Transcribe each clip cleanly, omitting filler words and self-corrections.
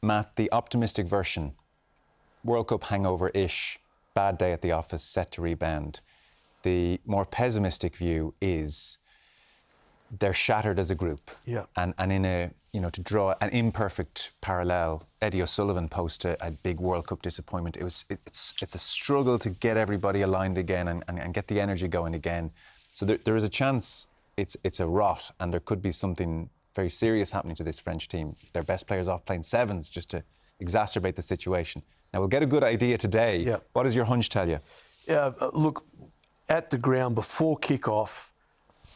Matt, the optimistic version, World Cup hangover-ish, bad day at the office, set to rebound. The more pessimistic view is they're shattered as a group. Yeah. And in a, to draw an imperfect parallel, Eddie O'Sullivan posted a big World Cup disappointment. It's a struggle to get everybody aligned again and get the energy going again. So there is a chance it's a rot, and there could be something very serious happening to this French team. Their best players off playing sevens just to exacerbate the situation. Now, we'll get a good idea today. Yeah. What does your hunch tell you? Look, at the ground before kick-off,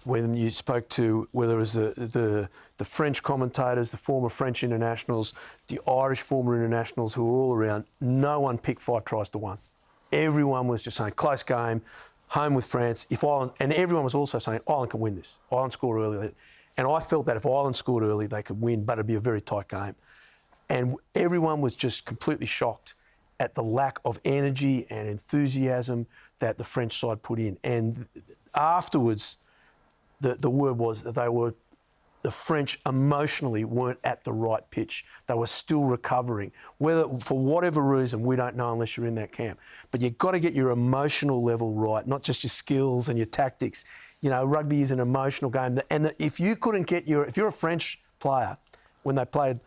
when you spoke to whether it was the French commentators, the former French internationals, the Irish former internationals who were all around, no one picked 5 tries to 1. Everyone was just saying, close game, home with France. If Ireland, and everyone was also saying, Ireland can win this. Ireland scored early. And I felt that if Ireland scored early, they could win, but it'd be a very tight game. And everyone was just completely shocked at the lack of energy and enthusiasm that the French side put in. And afterwards, the word was that the French emotionally weren't at the right pitch. They were still recovering. Whether, for whatever reason, we don't know unless you're in that camp. But you've got to get your emotional level right, not just your skills and your tactics. Rugby is an emotional game. And if you couldn't get if you're a French player, when they played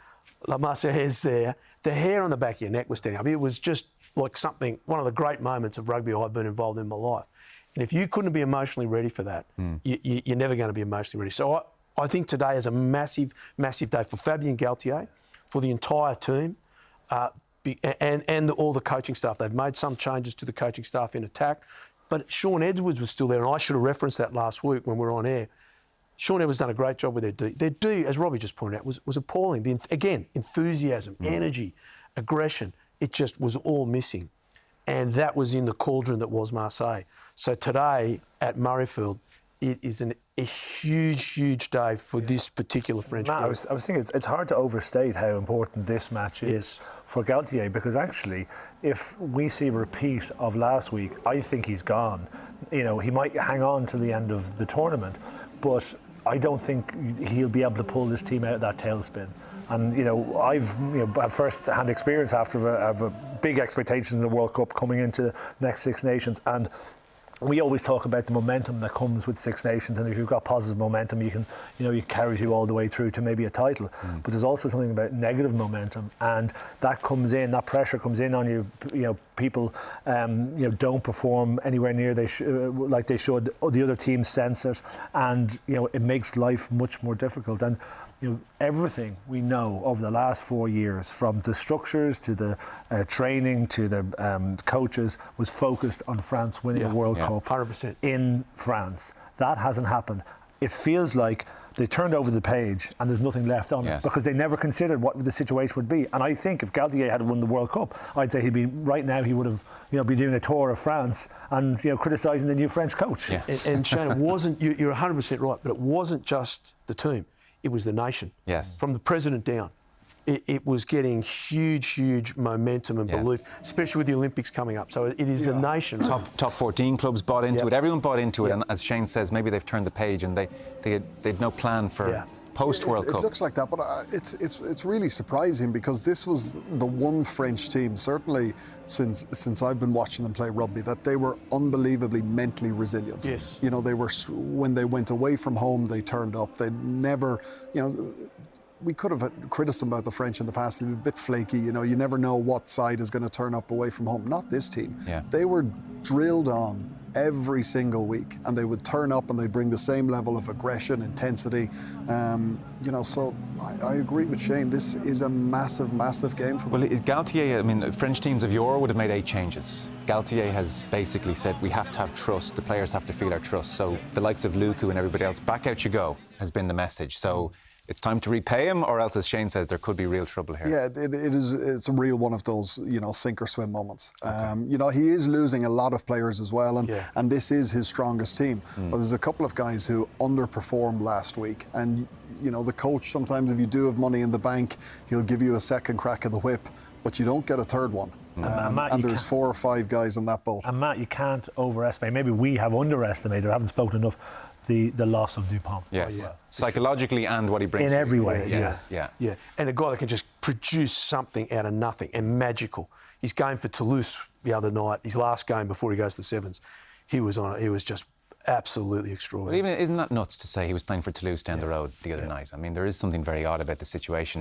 La Marseillaise there, the hair on the back of your neck was standing up. It was just like one of the great moments of rugby I've been involved in my life. And if you couldn't be emotionally ready for that, you're never going to be emotionally ready. So I think today is a massive, massive day for Fabien Galthié, for the entire team, and all the coaching staff. They've made some changes to the coaching staff in attack, but Sean Edwards was still there, and I should have referenced that last week when we were on air. Sean Edwards done a great job with their D. Their D, as Robbie just pointed out, was appalling. Again, enthusiasm, energy, aggression, it just was all missing. And that was in the cauldron that was Marseille. So today at Murrayfield, it is a huge, huge day for this particular French group. Matt, I was thinking it's hard to overstate how important this match is for Galthié, because actually, if we see a repeat of last week, I think he's gone. He might hang on to the end of the tournament, but I don't think he'll be able to pull this team out of that tailspin. And I've had first-hand experience after a big expectations in the World Cup coming into the next Six Nations, and we always talk about the momentum that comes with Six Nations, and if you've got positive momentum, it carries you all the way through to maybe a title. But there's also something about negative momentum, and that comes in, that pressure comes in on you. People, don't perform anywhere near like they should. The other teams sense it, and it makes life much more difficult. And everything we know over the last 4 years, from the structures to the training to the coaches, was focused on France winning a World Cup 100%. in France. That hasn't happened. It feels like they turned over the page and there's nothing left on it, because they never considered what the situation would be. And I think if Galthié had won the World Cup, I'd say right now he would have be doing a tour of France and criticising the new French coach. Yeah. And Shane, it wasn't, you're 100% right, but it wasn't just the team. It was the nation. Yes. From the president down. It was getting huge momentum and belief, especially with the Olympics coming up. So it is the nation. Top 14 clubs bought into it. Everyone bought into it. And as Shane says, maybe they've turned the page and they'd no plan for post-World Cup. It looks like that, but it's really surprising, because this was the one French team, certainly since I've been watching them play rugby, that they were unbelievably mentally resilient. Yes. They were, when they went away from home, they turned up. They never, we could have criticised about the French in the past. They were a bit flaky, you never know what side is going to turn up away from home. Not this team. Yeah. They were drilled on every single week, and they would turn up and they'd bring the same level of aggression, intensity. So I agree with Shane. This is a massive game for them. Well, Galthié, French teams of yore would have made 8 changes. Galthié has basically said we have to have trust, the players have to feel our trust. So the likes of Luku and everybody else, back out you go, has been the message. So it's time to repay him, or else, as Shane says, there could be real trouble here. Yeah, it's a real one of those, sink or swim moments. Okay. He is losing a lot of players as well, and this is his strongest team. But there's a couple of guys who underperformed last week, and the coach, sometimes if you do have money in the bank, he'll give you a second crack of the whip, but you don't get a third one. And there's 4 or 5 guys in that boat. And Matt, you can't overestimate, maybe we have underestimated or haven't spoken enough, the loss of Dupont. Yes. Psychologically and what he brings In to every you. way. Yes. Yeah, and a guy that can just produce something out of nothing and magical. His game for Toulouse the other night, his last game before he goes to sevens, he was just absolutely But extraordinary. even isn't that nuts to say he was playing for Toulouse down the road the other night? I mean, there is something very odd about the situation.